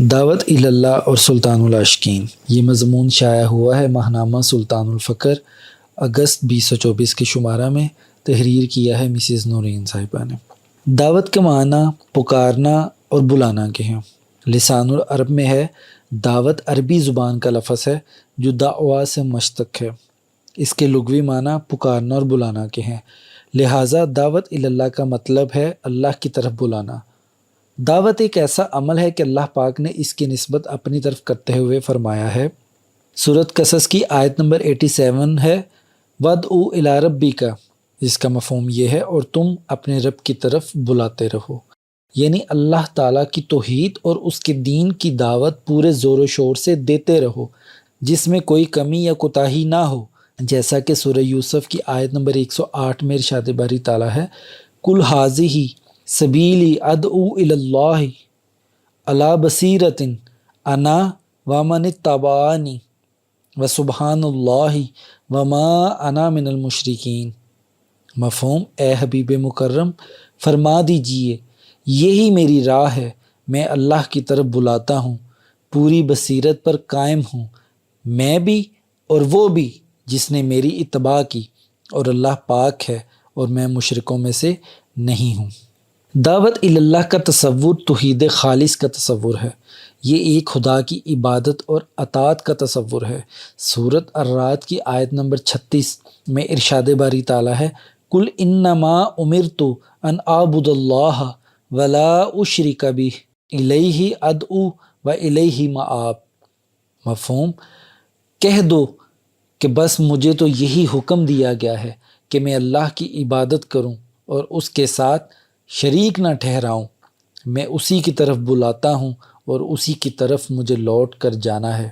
دعوت اللہ اور سلطان العاشقین، یہ مضمون شائع ہوا ہے ماہنامہ سلطان الفقر اگست 2024 کے شمارہ میں۔ تحریر کیا ہے مسز نورین صاحبہ نے۔ دعوت کا معنی پکارنا اور بلانا کے ہیں۔ لسان العرب میں ہے۔ دعوت عربی زبان کا لفظ ہے جو دعویٰ سے مشتق ہے۔ اس کے لغوی معنی پکارنا اور بلانا کے ہیں، لہٰذا دعوت اللہ کا مطلب ہے اللہ کی طرف بلانا۔ دعوت ایک ایسا عمل ہے کہ اللہ پاک نے اس کی نسبت اپنی طرف کرتے ہوئے فرمایا ہے۔ سورۃ قصص کی آیت نمبر 87 ہے، وَادْعُ إِلَىٰ رَبِّكَ، جس کا مفہوم یہ ہے اور تم اپنے رب کی طرف بلاتے رہو، یعنی اللہ تعالیٰ کی توحید اور اس کے دین کی دعوت پورے زور و شور سے دیتے رہو، جس میں کوئی کمی یا کوتاہی نہ ہو، جیسا کہ سورہ یوسف کی آیت نمبر 108 میں ارشاد باری تعالیٰ ہے، قُلْ هَٰذِهِ سَبِیلِی أَدْعُو إِلَى اللَّهِ عَلَىٰ بَصِیرَةٍ أَنَا وَمَنِ اتَّبَعَنِی وَسُبْحَانَ اللَّہِ وَمَا أَنَا مِنَ الْمُشْرِکِینَ۔ مفہوم، اے حبیب مکرم فرما دیجئے یہی میری راہ ہے، میں اللہ کی طرف بلاتا ہوں، پوری بصیرت پر قائم ہوں، میں بھی اور وہ بھی جس نے میری اتباع کی، اور اللہ پاک ہے اور میں مشرکوں میں سے نہیں ہوں۔ دعوت اللہ کا تصور توحید خالص کا تصور ہے، یہ ایک خدا کی عبادت اور اطاعت کا تصور ہے۔ سورۃ الرعد کی آیت نمبر 36 میں ارشاد باری تعالیٰ ہے، قُلْ إِنَّمَا أُمِرْتُ أَنْ أَعْبُدَ اللَّهَ وَلَا أُشْرِكَ بِهِ إِلَيْهِ أَدْعُو وَإِلَيْهِ مَآبِ۔ مفہوم، کہہ دو کہ بس مجھے تو یہی حکم دیا گیا ہے کہ میں اللہ کی عبادت کروں اور اس کے ساتھ شریک نہ ٹھہراؤں، میں اسی کی طرف بلاتا ہوں اور اسی کی طرف مجھے لوٹ کر جانا ہے۔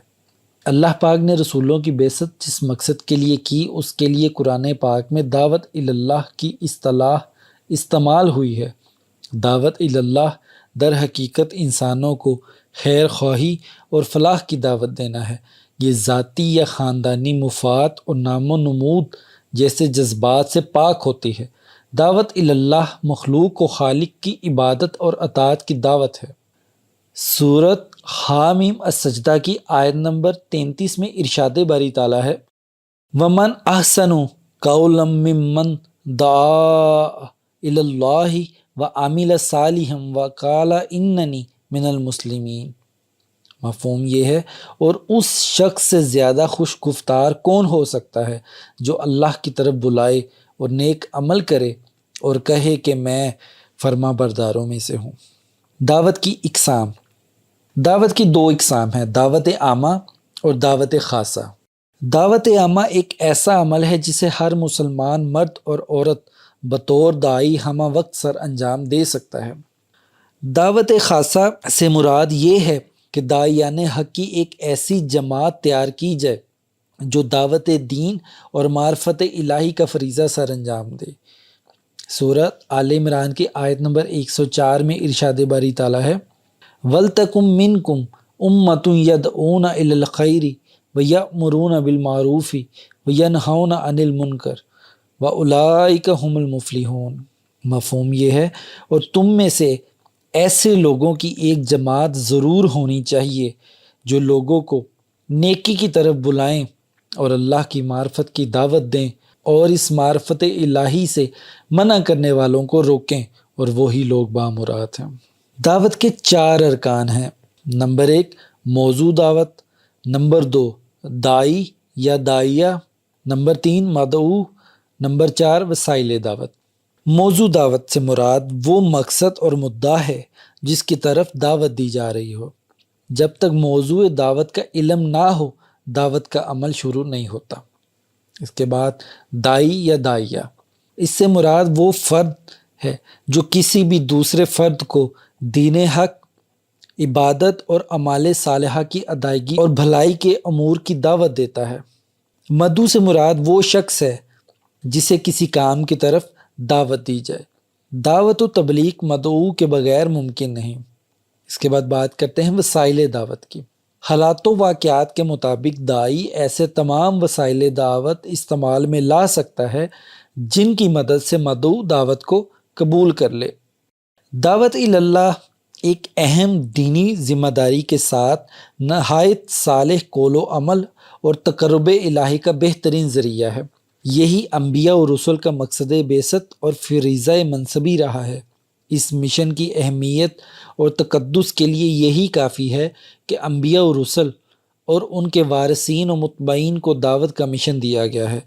اللہ پاک نے رسولوں کی بعثت جس مقصد کے لیے کی، اس کے لیے قرآن پاک میں دعوت اللہ کی اصطلاح استعمال ہوئی ہے۔ دعوت اللہ در حقیقت انسانوں کو خیر خواہی اور فلاح کی دعوت دینا ہے۔ یہ ذاتی یا خاندانی مفاد اور نام و نمود جیسے جذبات سے پاک ہوتی ہے۔ دعوت اللہ مخلوق و خالق کی عبادت اور اطاعت کی دعوت ہے۔ سورۃ حامیم السجدہ کی آیت نمبر 33 میں ارشاد باری تعالیٰ ہے، وَمَنْ أَحْسَنُ قَوْلًا مِّمَّنْ دَعَا إِلَى اللَّهِ وَعَمِلَ صَالِحًا وَقَالَ إِنَّنِی مِنَ الْمُسْلِمِینَ۔ مفہوم یہ ہے، اور اس شخص سے زیادہ خوش گفتار کون ہو سکتا ہے جو اللہ کی طرف بلائے اور نیک عمل کرے اور کہے کہ میں فرما برداروں میں سے ہوں۔ دعوت کی اقسام۔ دعوت کی دو اقسام ہیں، دعوت عامہ اور دعوت خاصہ۔ دعوت عامہ ایک ایسا عمل ہے جسے ہر مسلمان مرد اور عورت بطور داعی ہمہ وقت سر انجام دے سکتا ہے۔ دعوت خاصہ سے مراد یہ ہے کہ داعیان حق کی ایک ایسی جماعت تیار کی جائے جو دعوت دین اور معرفت الہی کا فریضہ سر انجام دے۔ سورۃ آل عمران کی آیت نمبر 104 میں ارشاد باری تعالیٰ ہے، وَلْتَکُم مِّنکُم أُمَّةٌ يَدْعُونَ إِلَى الْخَیْرِ وَیَأْمُرُونَ بِالْمَعْرُوفِ وَینْہَوْنَ عَنِ الْمُنکَرِ وَأُولَٰئِکَ هُمُ الْمُفْلِحُونَ۔ مفہوم یہ ہے، اور تم میں سے ایسے لوگوں کی ایک جماعت ضرور ہونی چاہیے جو لوگوں کو نیکی کی طرف بلائیں اور اللہ کی معرفت کی دعوت دیں اور اس معرفت الہی سے منع کرنے والوں کو روکیں، اور وہی لوگ بامراد ہیں۔ دعوت کے 4 ارکان ہیں۔ نمبر 1 موضوع دعوت، نمبر 2 داعی یا داعیہ، نمبر 3 مدعو، نمبر 4 وسائل دعوت۔ موضوع دعوت سے مراد وہ مقصد اور مدعا ہے جس کی طرف دعوت دی جا رہی ہو۔ جب تک موضوع دعوت کا علم نہ ہو، دعوت کا عمل شروع نہیں ہوتا۔ اس کے بعد داعی یا داعیہ، اس سے مراد وہ فرد ہے جو کسی بھی دوسرے فرد کو دین حق، عبادت اور اعمال صالحہ کی ادائیگی اور بھلائی کے امور کی دعوت دیتا ہے۔ مدعو سے مراد وہ شخص ہے جسے کسی کام کی طرف دعوت دی جائے۔ دعوت و تبلیغ مدعو کے بغیر ممکن نہیں۔ اس کے بعد بات کرتے ہیں وسائل دعوت کی۔ حالات و واقعات کے مطابق داعی ایسے تمام وسائل دعوت استعمال میں لا سکتا ہے جن کی مدد سے مدعو دعوت کو قبول کر لے۔ دعوت اللہ ایک اہم دینی ذمہ داری کے ساتھ نہایت صالح قول و عمل اور تقرب الہی کا بہترین ذریعہ ہے۔ یہی انبیاء و رسل کا مقصد بعثت اور فریضہ منصبی رہا ہے۔ اس مشن کی اہمیت اور تقدس کے لیے یہی کافی ہے کہ انبیاء و رسل اور ان کے وارثین و متبعین کو دعوت کا مشن دیا گیا ہے،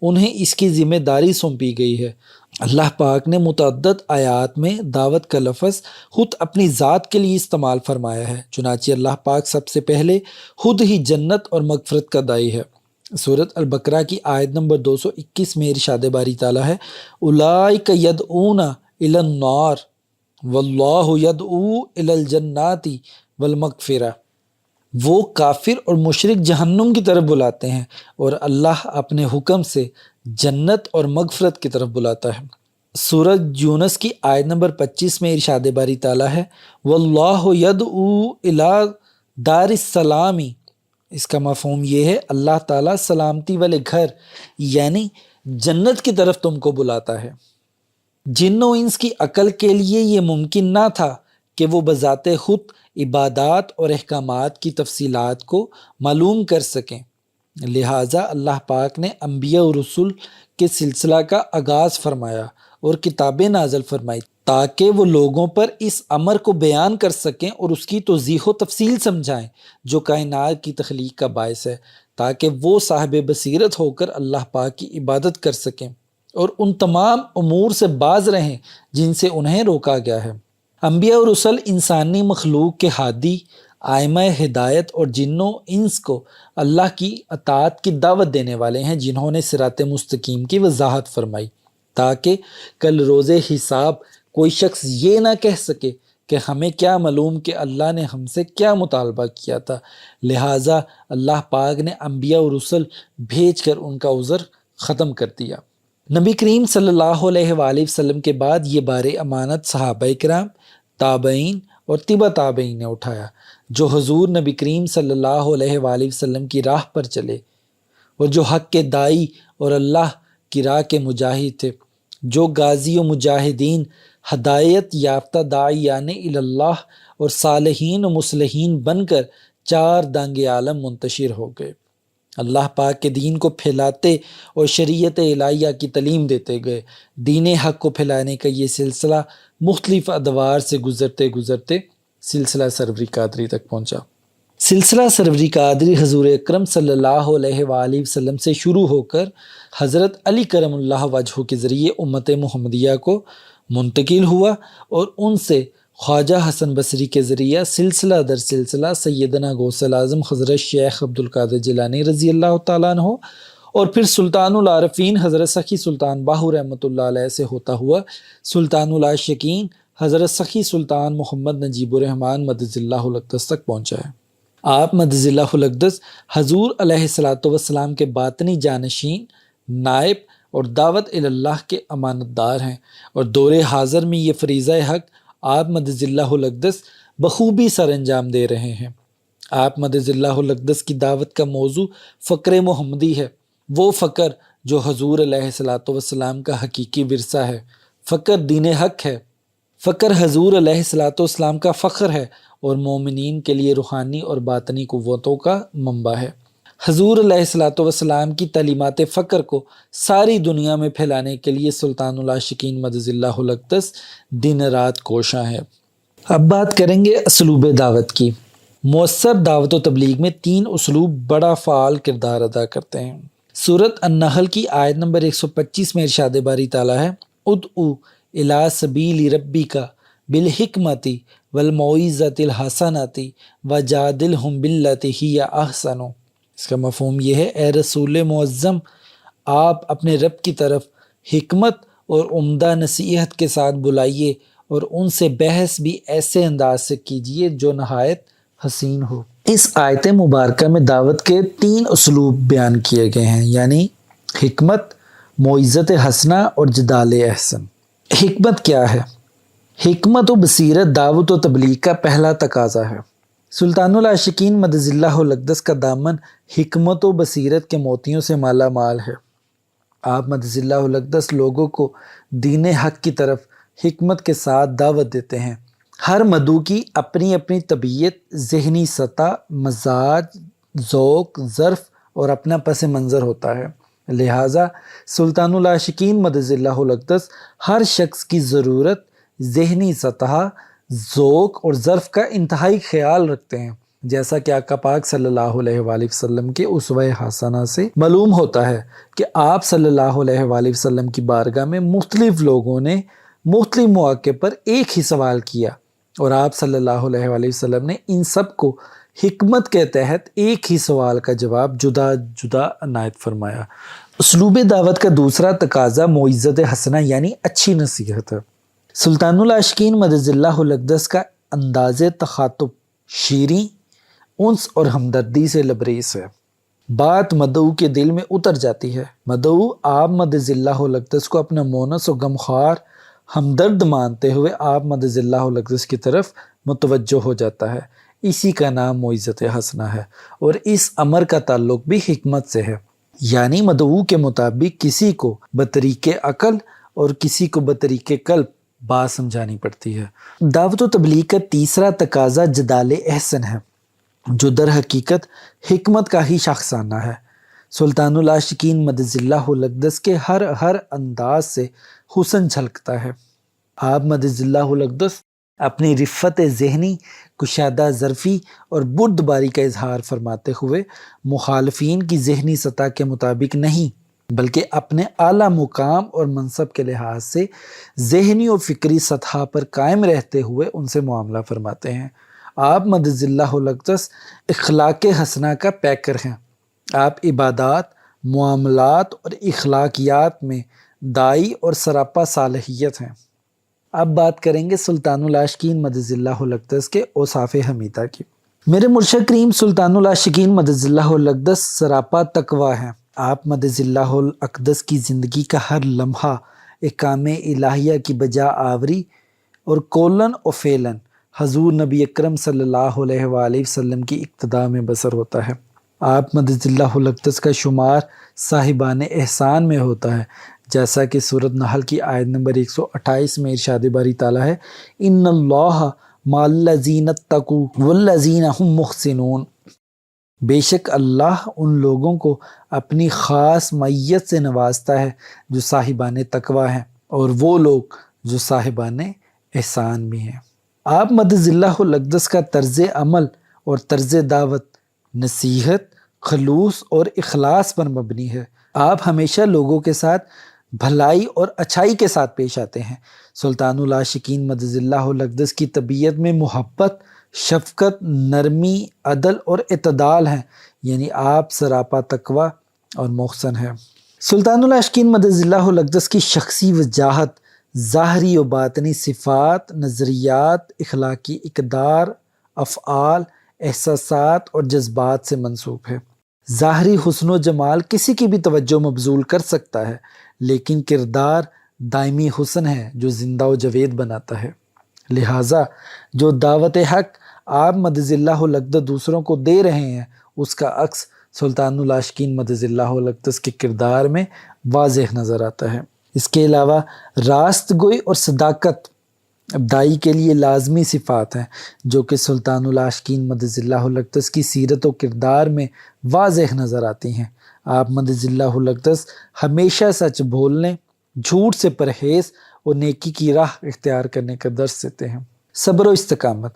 انہیں اس کی ذمہ داری سونپی گئی ہے۔ اللہ پاک نے متعدد آیات میں دعوت کا لفظ خود اپنی ذات کے لیے استعمال فرمایا ہے، چنانچہ اللہ پاک سب سے پہلے خود ہی جنت اور مغفرت کا داعی ہے۔ سورۃ البقرہ کی آیت نمبر 221 میں ارشاد باری تعالیٰ ہے اولئک یدعون الی النار واللہ یدعو الی الجنات والمغفرہ، وہ کافر اور مشرک جہنم کی طرف بلاتے ہیں اور اللہ اپنے حکم سے جنت اور مغفرت کی طرف بلاتا ہے۔ سورۃ یونس کی آیت نمبر 25 میں ارشاد باری تعالیٰ ہے واللہ یدعو الی دار السلام، اس کا مفہوم یہ ہے اللہ تعالیٰ سلامتی والے گھر یعنی جنت کی طرف تم کو بلاتا ہے۔ جن و انس کی عقل کے لیے یہ ممکن نہ تھا کہ وہ بذات خود عبادات اور احکامات کی تفصیلات کو معلوم کر سکیں، لہٰذا اللہ پاک نے انبیاء و رسول کے سلسلہ کا آغاز فرمایا اور کتابیں نازل فرمائی تاکہ وہ لوگوں پر اس امر کو بیان کر سکیں اور اس کی توضیح و تفصیل سمجھائیں جو کائنات کی تخلیق کا باعث ہے، تاکہ وہ صاحب بصیرت ہو کر اللہ پاک کی عبادت کر سکیں اور ان تمام امور سے باز رہیں جن سے انہیں روکا گیا ہے۔ انبیاء اور رسل انسانی مخلوق کے ہادی، آئمہ ہدایت اور جن و انس کو اللہ کی اطاعت کی دعوت دینے والے ہیں، جنہوں نے صراط مستقیم کی وضاحت فرمائی تاکہ کل روز حساب کوئی شخص یہ نہ کہہ سکے کہ ہمیں کیا معلوم کہ اللہ نے ہم سے کیا مطالبہ کیا تھا، لہٰذا اللہ پاک نے انبیاء اور رسل بھیج کر ان کا عذر ختم کر دیا۔ نبی کریم صلی اللہ علیہ وآلہ وسلم کے بعد یہ بار امانت صحابہ کرام، تابعین اور تبع تابعین نے اٹھایا، جو حضور نبی کریم صلی اللہ علیہ وآلہ وسلم کی راہ پر چلے اور جو حق کے داعی اور اللہ کی راہ کے مجاہد تھے، جو غازی و مجاہدین، ہدایت یافتہ داعیان الی اللہ اور صالحین و مصلحین بن کر چار دانگ عالم منتشر ہو گئے، اللہ پاک کے دین کو پھیلاتے اور شریعت الہیہ کی تعلیم دیتے گئے۔ دین حق کو پھیلانے کا یہ سلسلہ مختلف ادوار سے گزرتے گزرتے سلسلہ سرور قادری تک پہنچا۔ سلسلہ سرور قادری حضور اکرم صلی اللہ علیہ وآلہ وسلم سے شروع ہو کر حضرت علی کرم اللہ وجہہ کے ذریعے امت محمدیہ کو منتقل ہوا اور ان سے خواجہ حسن بصری کے ذریعہ سلسلہ در سلسلہ سیدنا غوث الاعظم حضرت شیخ عبدالقادر جیلانی رضی اللہ تعالیٰ عنہ اور پھر سلطان العارفین حضرت سخی سلطان باہو رحمۃ اللہ علیہ سے ہوتا ہوا سلطان العاشقین حضرت سخی سلطان محمد نجیب الرحمن مدد اللہ الاقدس تک پہنچا ہے۔ آپ مدد اللہ الاقدس حضور علیہ الصلوۃ والسلام کے باطنی جانشین، نائب اور دعوت اللہ کے امانت دار ہیں، اور دور حاضر میں یہ فریضہ حق آپ مدد اللہ الاقدس بخوبی سر انجام دے رہے ہیں۔ آپ مدد اللہ الاقدس کی دعوت کا موضوع فقر محمدی ہے، وہ فقر جو حضور علیہ الصلوۃ والسلام کا حقیقی ورثہ ہے۔ فقر دین حق ہے، فقر حضور علیہ الصلوۃ والسلام کا فخر ہے اور مومنین کے لیے روحانی اور باطنی قوتوں کا منبع ہے۔ حضور علیہ الصلوۃ والسلام کی تعلیمات فقر کو ساری دنیا میں پھیلانے کے لیے سلطان العاشقین مدد اللہ الاقدس دن رات کوشاں ہے۔ اب بات کریں گے اسلوب دعوت کی۔ مؤثر دعوت و تبلیغ میں تین اسلوب بڑا فعال کردار ادا کرتے ہیں۔ سورۃ النحل کی آیت نمبر 125 میں ارشاد باری تعالیٰ ہے ادعو الی سبیل ربک بالحکمۃ والموعظۃ الحسنۃ وجادلہم باللتی ہی احسن۔ اس کا مفہوم یہ ہے، اے رسول معظم، آپ اپنے رب کی طرف حکمت اور عمدہ نصیحت کے ساتھ بلائیے اور ان سے بحث بھی ایسے انداز سے کیجیے جو نہایت حسین ہو۔ اس آیت مبارکہ میں دعوت کے تین اسلوب بیان کیے گئے ہیں، یعنی حکمت، موعظت حسنہ اور جدال احسن۔ حکمت کیا ہے؟ حکمت و بصیرت دعوت و تبلیغ کا پہلا تقاضا ہے۔ سلطان العاشقین مدد اللہ الاقدس کا دامن حکمت و بصیرت کے موتیوں سے مالا مال ہے۔ آپ مدد اللہ الاقدس لوگوں کو دین حق کی طرف حکمت کے ساتھ دعوت دیتے ہیں۔ ہر مدعو کی اپنی اپنی طبیعت، ذہنی سطح، مزاج، ذوق، ظرف اور اپنا پس منظر ہوتا ہے، لہٰذا سلطان العاشقین مدظ اللہ الاقدس ہر شخص کی ضرورت، ذہنی سطح، ذوق اور ظرف کا انتہائی خیال رکھتے ہیں، جیسا کہ آقا پاک صلی اللہ علیہ وآلہ وسلم کے اسوہ حسنہ سے معلوم ہوتا ہے کہ آپ صلی اللہ علیہ وآلہ وسلم کی بارگاہ میں مختلف لوگوں نے مختلف مواقع پر ایک ہی سوال کیا، اور آپ صلی اللہ علیہ وآلہ وسلم نے ان سب کو حکمت کے تحت ایک ہی سوال کا جواب جدا جدا عنایت فرمایا۔ اسلوب دعوت کا دوسرا تقاضا معزت حسنہ یعنی اچھی نصیحت ہے۔ سلطان العاشقین مدظ اللہ الاقدس کا انداز تخاطب شیریں، انس اور ہمدردی سے لبریز ہے، بات مدعو کے دل میں اتر جاتی ہے، مدعو آپ مدظ اللہ الاقدس کو اپنا مونس و غمخوار ہمدرد مانتے ہوئے آپ مدظ اللہ الاقدس کی طرف متوجہ ہو جاتا ہے، اسی کا نام معزت حسنہ ہے، اور اس امر کا تعلق بھی حکمت سے ہے، یعنی مدعو کے مطابق کسی کو بطریق عقل اور کسی کو بطریق قلب بات سمجھانی پڑتی ہے۔ دعوت و تبلیغ کا تیسرا تقاضا جدال احسن ہے، جو در حقیقت حکمت کا ہی شاخسانہ ہے۔ سلطان العاشقین مدظ اللہ الاقدس کے ہر انداز سے حسن جھلکتا ہے۔ آپ مدظ اللہ الاقدس اپنی رفت ذہنی، کشادہ ظرفی اور بردباری کا اظہار فرماتے ہوئے مخالفین کی ذہنی سطح کے مطابق نہیں بلکہ اپنے اعلیٰ مقام اور منصب کے لحاظ سے ذہنی اور فکری سطح پر قائم رہتے ہوئے ان سے معاملہ فرماتے ہیں۔ آپ مدظ اللہ الاقدس اخلاق حسنہ کا پیکر ہیں، آپ عبادات، معاملات اور اخلاقیات میں دائی اور سراپا صالحیت ہیں۔ اب بات کریں گے سلطان العاشقین مدظ اللہ الاقدس کے اوصاف حمیدہ کی۔ میرے مرشد کریم سلطان العاشقین مدظ اللہ الاقدس سراپا تقویٰ ہیں، آپ مدظ اللہ الاقدس کی زندگی کا ہر لمحہ احکام الہیہ کی بجا آوری اور قولن و فعلن حضور نبی اکرم صلی اللہ علیہ وآلہ وسلم کی اقتداء میں بسر ہوتا ہے۔ آپ مدظ اللہ الاقدس کا شمار صاحبان احسان میں ہوتا ہے، جیسا کہ سورۃ نحل کی آیت نمبر 128 میں ارشاد باری تعالیٰ ہے، ان اللہ مع الذین اتقوا والذین هم محسنون، بے شک اللہ ان لوگوں کو اپنی خاص معیت سے نوازتا ہے جو صاحبان تقویٰ ہیں، اور وہ لوگ جو صاحبان احسان بھی ہیں۔ آپ مدظ اللہ الاقدس کا طرز عمل اور طرز دعوت نصیحت، خلوص اور اخلاص پر مبنی ہے۔ آپ ہمیشہ لوگوں کے ساتھ بھلائی اور اچھائی کے ساتھ پیش آتے ہیں۔ سلطان العاشقین مدظ اللہ الاقدس کی طبیعت میں محبت، شفقت، نرمی، عدل اور اعتدال ہیں، یعنی آپ سراپا تقویٰ اور محسن ہیں۔ سلطان العاشقین مدظ اللہ الاقدس کی شخصی وجاہت ظاہری و باطنی صفات، نظریات، اخلاقی اقدار، افعال، احساسات اور جذبات سے منسوب ہے۔ ظاہری حسن و جمال کسی کی بھی توجہ مبذول کر سکتا ہے، لیکن کردار دائمی حسن ہے جو زندہ و جاوید بناتا ہے، لہٰذا جو دعوت حق آپ مدظ اللہ الاقدس دوسروں کو دے رہے ہیں اس کا عکس سلطان العاشقین مدظ اللہ الاقدس کے کردار میں واضح نظر آتا ہے۔ اس کے علاوہ راست گوئی اور صداقت دائی کے لیے لازمی صفات ہیں جو کہ سلطان العاشقین مدظ اللہ الاقدس کی سیرت و کردار میں واضح نظر آتی ہیں۔ آپ مدظ اللہ الاقدس ہمیشہ سچ بولنے، جھوٹ سے پرہیز اور نیکی کی راہ اختیار کرنے کا درس دیتے ہیں۔ صبر و استقامت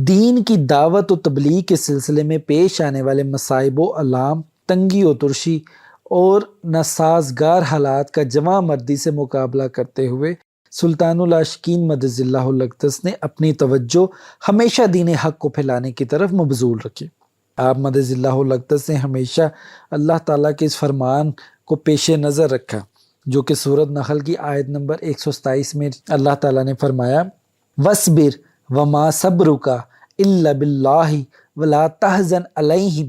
دین کی دعوت و تبلیغ کے سلسلے میں پیش آنے والے مصائب و آلام، تنگی و ترشی اور ناسازگار حالات کا جواں مردی سے مقابلہ کرتے ہوئے سلطان العاشقین مدظ اللہ الاقدس نے اپنی توجہ ہمیشہ دین حق کو پھیلانے کی طرف مبذول رکھی۔ آپ مدظ اللہ الاقدس نے ہمیشہ اللہ تعالیٰ کے اس فرمان کو پیش نظر رکھا جو کہ سورۃ نحل کی آیت نمبر 127 میں اللہ تعالیٰ نے فرمایا، وَاصْبِرْ وَمَا صَبْرُكَ إِلَّا بِاللَّهِ وَلَا تَحْزَنْ عَلَيْهِمْ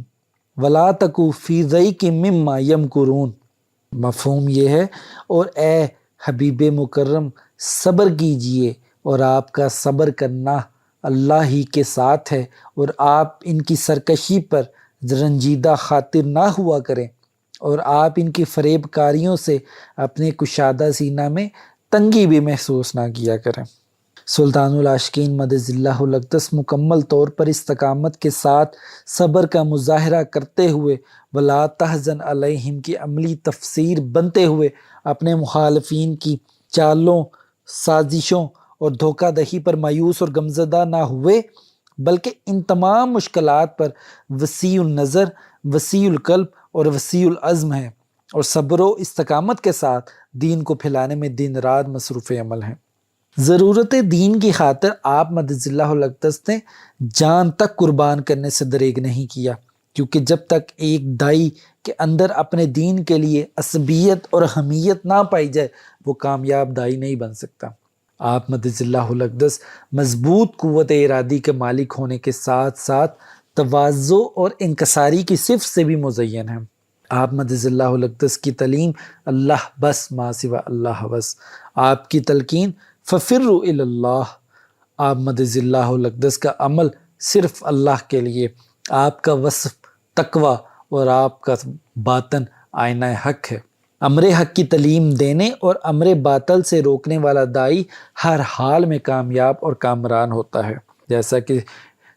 وَلَا تَكُ فِي ضَيْقٍ مِّمَّا يَمْكُرُونَ۔ مفہوم یہ ہے، اور اے حبیب مکرم صبر کیجئے، اور آپ کا صبر کرنا اللہ ہی کے ساتھ ہے، اور آپ ان کی سرکشی پر رنجیدہ خاطر نہ ہوا کریں، اور آپ ان کی فریب کاریوں سے اپنے کشادہ سینہ میں تنگی بھی محسوس نہ کیا کریں۔ سلطان العاشقین مدظ اللہ الاقدس مکمل طور پر استقامت کے ساتھ صبر کا مظاہرہ کرتے ہوئے ولا تحزن علیہم کی عملی تفسیر بنتے ہوئے اپنے مخالفین کی چالوں، سازشوں اور دھوکہ دہی پر مایوس اور غمزدہ نہ ہوئے، بلکہ ان تمام مشکلات پر وسیع النظر، وسیع القلب اور وسیع العزم ہیں، اور صبر و استقامت کے ساتھ دین کو پھیلانے میں دن رات مصروف عمل ہیں۔ ضرورت دین کی خاطر آپ مدظ اللہ الاقدس نے جان تک قربان کرنے سے دریغ نہیں کیا، کیونکہ جب تک ایک دائی کے اندر اپنے دین کے لیے عصبیت اور حمیت نہ پائی جائے وہ کامیاب دائی نہیں بن سکتا۔ آپ مدظ اللہ الاقدس مضبوط قوت ارادی کے مالک ہونے کے ساتھ ساتھ تواضع اور انکساری کی صفت سے بھی مزین ہیں۔ آپ مدظ اللہ الاقدس کی تعلیم اللہ بس ما سوا اللہ بس، آپ کی تلقین ففروا الی اللہ، آپ مدظ اللہ الاقدس کا عمل صرف اللہ کے لیے، آپ کا وصف تقوی اور آپ کا باطن آئینہ حق ہے۔ امر حق کی تعلیم دینے اور امر باطل سے روکنے والا دائی ہر حال میں کامیاب اور کامران ہوتا ہے، جیسا کہ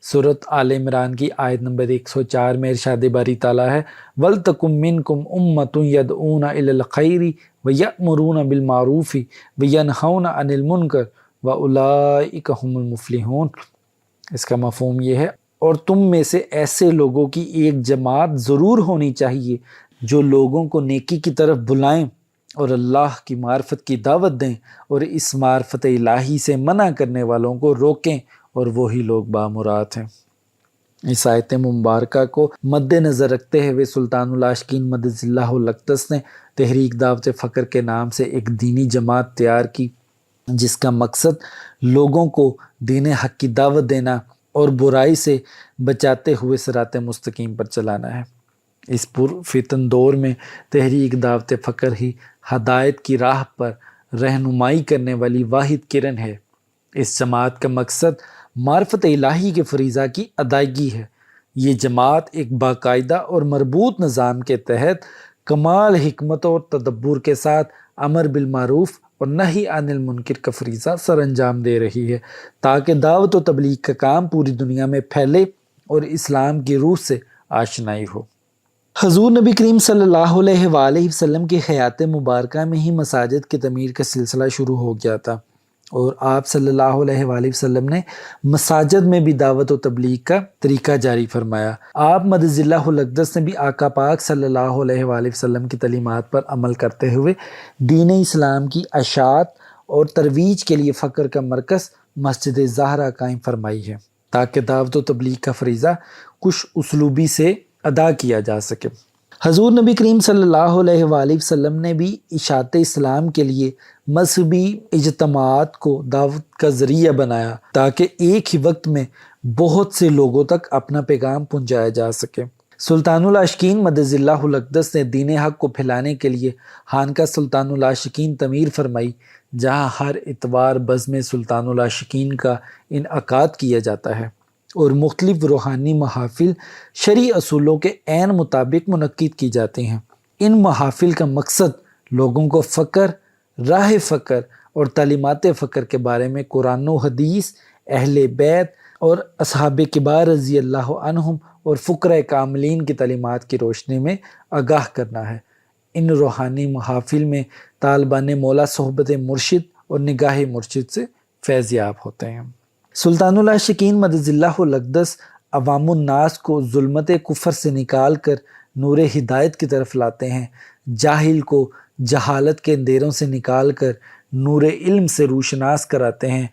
سورۃ آل عمران کی آیت نمبر 104 میں ارشاد باری تعالیٰ ہے وَلْتَكُن مِّنْكُمْ أُمَّةٌ يَدْعُونَ إِلَى الْخَيْرِ وَيَأْمُرُونَ بِالْمَعْرُوفِ وَيَنْهَوْنَ عَنِ الْمُنكَرِ وَأُولَٰئِكَ هُمُ الْمُفْلِحُونَ۔ اس کا مفہوم یہ ہے، اور تم میں سے ایسے لوگوں کی ایک جماعت ضرور ہونی چاہیے جو لوگوں کو نیکی کی طرف بلائیں اور اللہ کی معرفت کی دعوت دیں، اور اس معرفت الہی سے منع کرنے والوں کو روکیں، اور وہی لوگ بامراد ہیں۔ اس آیت مبارکہ کو مد نظر رکھتے ہوئے سلطان العاشقین مدظ اللہ الاقدس نے تحریک دعوت فقر کے نام سے ایک دینی جماعت تیار کی، جس کا مقصد لوگوں کو دین حق کی دعوت دینا اور برائی سے بچاتے ہوئے صراط مستقیم پر چلانا ہے۔ اس پرفتن دور میں تحریک دعوت فقر ہی ہدایت کی راہ پر رہنمائی کرنے والی واحد کرن ہے۔ اس جماعت کا مقصد معرفت الہی کے فریضہ کی ادائیگی ہے۔ یہ جماعت ایک باقاعدہ اور مربوط نظام کے تحت کمال حکمت اور تدبر کے ساتھ امر بالمعروف اور نہی عن المنکر کا فریضہ سر انجام دے رہی ہے، تاکہ دعوت و تبلیغ کا کام پوری دنیا میں پھیلے اور اسلام کی روح سے آشنائی ہو۔ حضور نبی کریم صلی اللہ علیہ وآلہ وسلم کی حیات مبارکہ میں ہی مساجد کی تعمیر کا سلسلہ شروع ہو گیا تھا، اور آپ صلی اللہ علیہ وآلہ وسلم نے مساجد میں بھی دعوت و تبلیغ کا طریقہ جاری فرمایا۔ آپ مدظ اللہ الاقدس نے بھی آقا پاک صلی اللہ علیہ وآلہ وسلم کی تعلیمات پر عمل کرتے ہوئے دین اسلام کی اشاعت اور ترویج کے لیے فقر کا مرکز مسجد زہرا قائم فرمائی ہے، تاکہ دعوت و تبلیغ کا فریضہ کچھ اسلوبی سے ادا کیا جا سکے۔ حضور نبی کریم صلی اللہ علیہ وآلہ وسلم نے بھی اشاعت اسلام کے لیے مذہبی اجتماعات کو دعوت کا ذریعہ بنایا، تاکہ ایک ہی وقت میں بہت سے لوگوں تک اپنا پیغام پہنچایا جا سکے۔ سلطان العاشقین مدظ اللہ الاقدس نے دین حق کو پھیلانے کے لیے خانقاہ سلطان العاشقین تعمیر فرمائی، جہاں ہر اتوار بزم سلطان العاشقین کا انعقاد کیا جاتا ہے، اور مختلف روحانی محافل شرعی اصولوں کے عین مطابق منعقد کی جاتی ہیں۔ ان محافل کا مقصد لوگوں کو فقر، راہ فقر اور تعلیمات فقر کے بارے میں قرآن و حدیث، اہل بیت اور اصحاب کبار رضی اللہ عنہم اور فقراء کاملین کی تعلیمات کی روشنی میں آگاہ کرنا ہے۔ ان روحانی محافل میں طالبان مولا صحبت مرشد اور نگاہ مرشد سے فیض یاب ہوتے ہیں۔ سلطان العاشقین مدظ اللہ الاقدس عوام الناس کو ظلمت کفر سے نکال کر نور ہدایت کی طرف لاتے ہیں، جاہل کو جہالت کے اندھیروں سے نکال کر نور علم سے روشناس کراتے ہیں،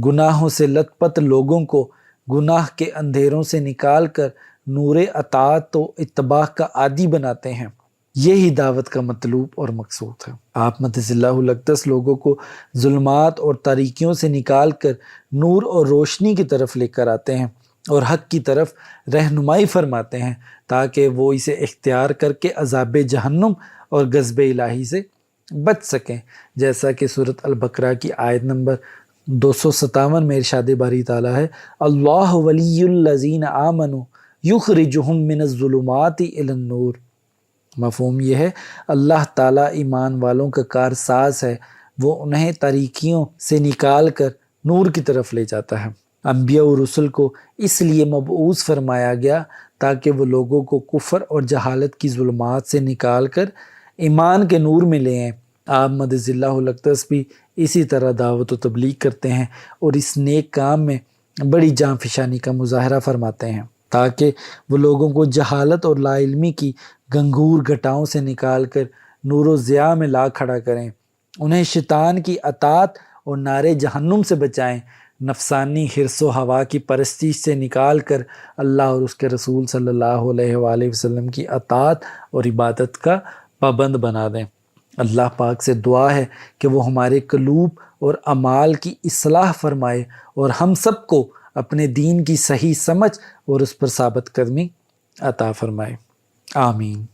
گناہوں سے لت پت لوگوں کو گناہ کے اندھیروں سے نکال کر نور اطاعت و اتباع کا عادی بناتے ہیں۔ یہی دعوت کا مطلوب اور مقصود ہے۔ آپ مدظ اللہ الاقدس لوگوں کو ظلمات اور تاریکیوں سے نکال کر نور اور روشنی کی طرف لے کر آتے ہیں، اور حق کی طرف رہنمائی فرماتے ہیں، تاکہ وہ اسے اختیار کر کے عذاب جہنم اور غضب الہی سے بچ سکیں، جیسا کہ سورۃ البقرہ کی آیت نمبر 257 میں ارشاد باری تعالیٰ ہے اللہ ولی الذین آمنوا یخرجہم من الظلمات الی النور۔ مفہوم یہ ہے، اللہ تعالیٰ ایمان والوں کا کارساز ہے، وہ انہیں تاریکیوں سے نکال کر نور کی طرف لے جاتا ہے۔ انبیاء و رسل کو اس لیے مبعوث فرمایا گیا تاکہ وہ لوگوں کو کفر اور جہالت کی ظلمات سے نکال کر ایمان کے نور میں لے آئیں۔ آپ مدظ اللہ الاقدس بھی اسی طرح دعوت و تبلیغ کرتے ہیں اور اس نیک کام میں بڑی جاں فشانی کا مظاہرہ فرماتے ہیں تاکہ وہ لوگوں کو جہالت اور لا علمی کی گنگور گھٹاؤں سے نکال کر نور و ضیاء میں لا کھڑا کریں، انہیں شیطان کی اطاعت اور نارے جہنم سے بچائیں، نفسانی حرص و ہوا کی پرستش سے نکال کر اللہ اور اس کے رسول صلی اللہ علیہ وآلہ وسلم کی اطاعت اور عبادت کا پابند بنا دیں۔ اللہ پاک سے دعا ہے کہ وہ ہمارے قلوب اور اعمال کی اصلاح فرمائے اور ہم سب کو اپنے دین کی صحیح سمجھ اور اس پر ثابت قدمی عطا فرمائے۔ آمین۔